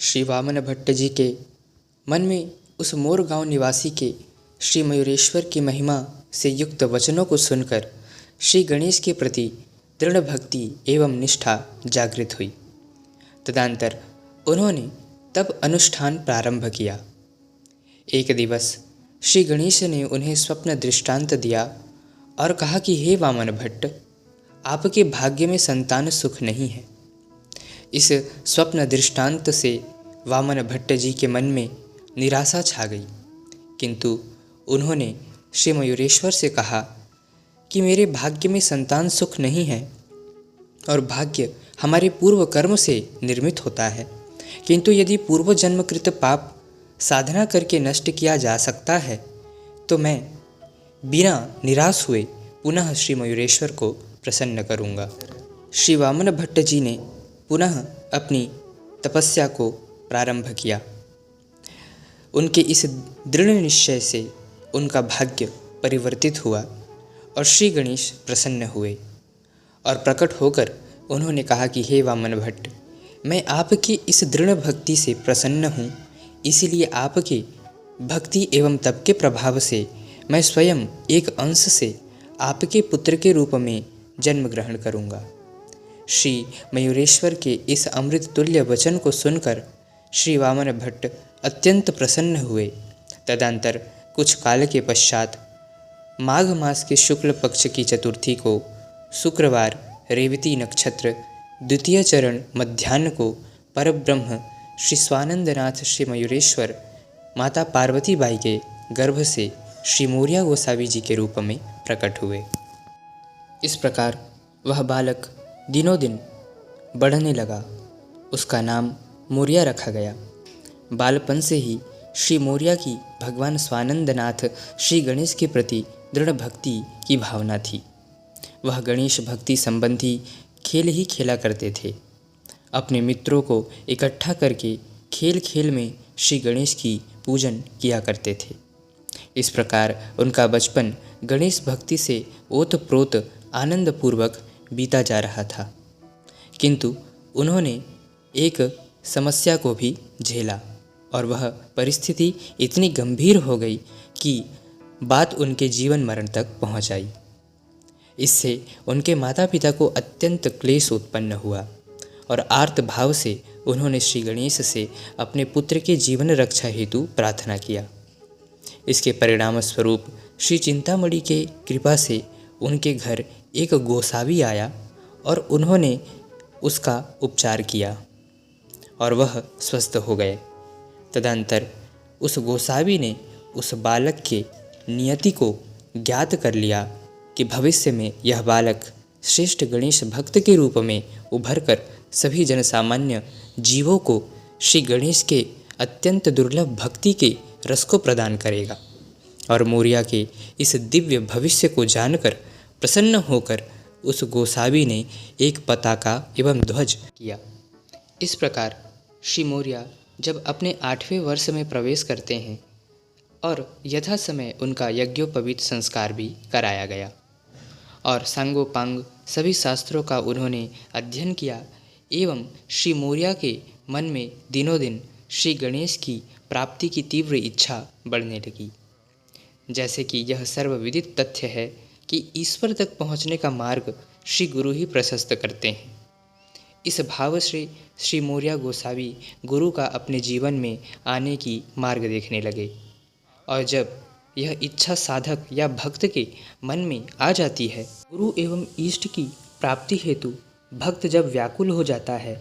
श्री वामन भट्ट जी के मन में उस मोर गांव निवासी के श्री मयूरेश्वर की महिमा से युक्त वचनों को सुनकर श्री गणेश के प्रति दृढ़ भक्ति एवं निष्ठा जागृत हुई। तदंतर उन्होंने तब अनुष्ठान प्रारंभ किया। एक दिवस श्री गणेश ने उन्हें स्वप्न दृष्टांत दिया और कहा कि हे वामन भट्ट, आपके भाग्य में संतान सुख नहीं है। इस स्वप्न दृष्टांत से वामन भट्ट जी के मन में निराशा छा गई, किंतु उन्होंने श्री मयूरेश्वर से कहा कि मेरे भाग्य में संतान सुख नहीं है और भाग्य हमारे पूर्व कर्म से निर्मित होता है, किंतु यदि पूर्व जन्मकृत पाप साधना करके नष्ट किया जा सकता है तो मैं बिना निराश हुए पुनः श्री मयूरेश्वर को प्रसन्न करूँगा। श्री वामन भट्ट जी ने पुनः अपनी तपस्या को प्रारंभ किया। उनके इस दृढ़ निश्चय से उनका भाग्य परिवर्तित हुआ और श्री गणेश प्रसन्न हुए और प्रकट होकर उन्होंने कहा कि हे वामन भट्ट, मैं आपकी इस दृढ़ भक्ति से प्रसन्न हूँ, इसीलिए आपके भक्ति एवं तप के प्रभाव से मैं स्वयं एक अंश से आपके पुत्र के रूप में जन्म ग्रहण करूँगा। श्री मयूरेश्वर के इस अमृत तुल्य वचन को सुनकर श्री वामन भट्ट अत्यंत प्रसन्न हुए। तदंतर कुछ काल के पश्चात माघ मास के शुक्ल पक्ष की चतुर्थी को शुक्रवार रेवती नक्षत्र द्वितीय चरण मध्याह्न को परब्रह्म श्री स्वानंदनाथ श्री मयूरेश्वर माता पार्वती बाई के गर्भ से श्री मोरिया गोसावी जी के रूप में प्रकट हुए। इस प्रकार वह बालक दिनों दिन बढ़ने लगा। उसका नाम मोरिया रखा गया। बालपन से ही श्री मोरिया की भगवान स्वानंदनाथ श्री गणेश के प्रति दृढ़ भक्ति की भावना थी। वह गणेश भक्ति संबंधी खेल ही खेला करते थे। अपने मित्रों को इकट्ठा करके खेल खेल में श्री गणेश की पूजन किया करते थे। इस प्रकार उनका बचपन गणेश भक्ति से ओतप्रोत आनंदपूर्वक बीता जा रहा था, किंतु उन्होंने एक समस्या को भी झेला और वह परिस्थिति इतनी गंभीर हो गई कि बात उनके जीवन मरण तक पहुंच आई। इससे उनके माता पिता को अत्यंत क्लेश उत्पन्न हुआ और आर्त भाव से उन्होंने श्री गणेश से अपने पुत्र के जीवन रक्षा हेतु प्रार्थना किया। इसके परिणाम स्वरूप श्री चिंतामणि के कृपा से उनके घर एक गोसावी आया और उन्होंने उसका उपचार किया और वह स्वस्थ हो गए। तदंतर उस गोसावी ने उस बालक के नियति को ज्ञात कर लिया कि भविष्य में यह बालक श्रेष्ठ गणेश भक्त के रूप में उभरकर सभी जनसामान्य जीवों को श्री गणेश के अत्यंत दुर्लभ भक्ति के रस को प्रदान करेगा। और मोरिया के इस दिव्य भविष्य को जानकर प्रसन्न होकर उस गोसावी ने एक पताका एवं ध्वज किया। इस प्रकार श्री मोरिया जब अपने 8वें वर्ष में प्रवेश करते हैं और यथा समय उनका यज्ञोपवीत संस्कार भी कराया गया और सांगोपांग सभी शास्त्रों का उन्होंने अध्ययन किया एवं श्री मोरिया के मन में दिनों दिन श्री गणेश की प्राप्ति की तीव्र इच्छा बढ़ने लगी। जैसे कि यह सर्वविदित तथ्य है कि ईश्वर तक पहुँचने का मार्ग श्री गुरु ही प्रशस्त करते हैं। इस भाव से श्री मोरिया गोसावी गुरु का अपने जीवन में आने की मार्ग देखने लगे और जब यह इच्छा साधक या भक्त के मन में आ जाती है, गुरु एवं इष्ट की प्राप्ति हेतु भक्त जब व्याकुल हो जाता है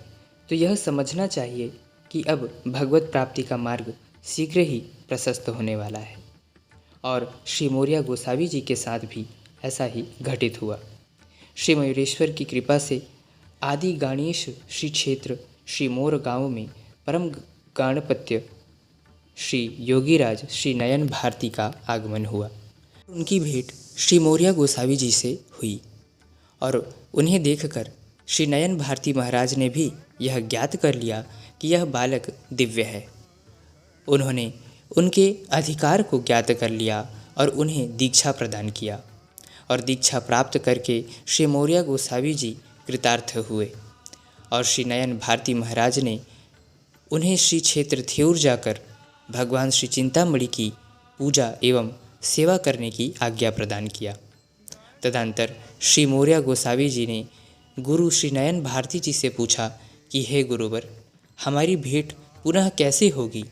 तो यह समझना चाहिए कि अब भगवत प्राप्ति का मार्ग शीघ्र ही प्रशस्त होने वाला है। और श्री मोरिया गोसावी जी के साथ भी ऐसा ही घटित हुआ। श्री मयूरेश्वर की कृपा से आदि गणेश श्री क्षेत्र श्री मोर गांव में परम गणपत्य श्री योगीराज श्री नयन भारती का आगमन हुआ। उनकी भेंट श्री मोरिया गोसावी जी से हुई और उन्हें देखकर श्री नयन भारती महाराज ने भी यह ज्ञात कर लिया कि यह बालक दिव्य है। उन्होंने उनके अधिकार को ज्ञात कर लिया और उन्हें दीक्षा प्रदान किया और दीक्षा प्राप्त करके श्री मोरिया गोसावी जी कृतार्थ हुए और श्री नयन भारती महाराज ने उन्हें श्री क्षेत्र थेऊर जाकर भगवान श्री चिंतामणि की पूजा एवं सेवा करने की आज्ञा प्रदान किया। तदंतर श्री मौर्य गोसावी जी ने गुरु श्री नयन भारती जी से पूछा कि हे गुरुवर, हमारी भेंट पुनः कैसे होगी?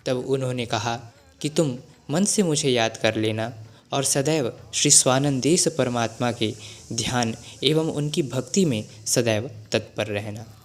तब उन्होंने कहा कि तुम मन से मुझे याद कर लेना और सदैव श्री स्वानंदेश परमात्मा के ध्यान एवं उनकी भक्ति में सदैव तत्पर रहना।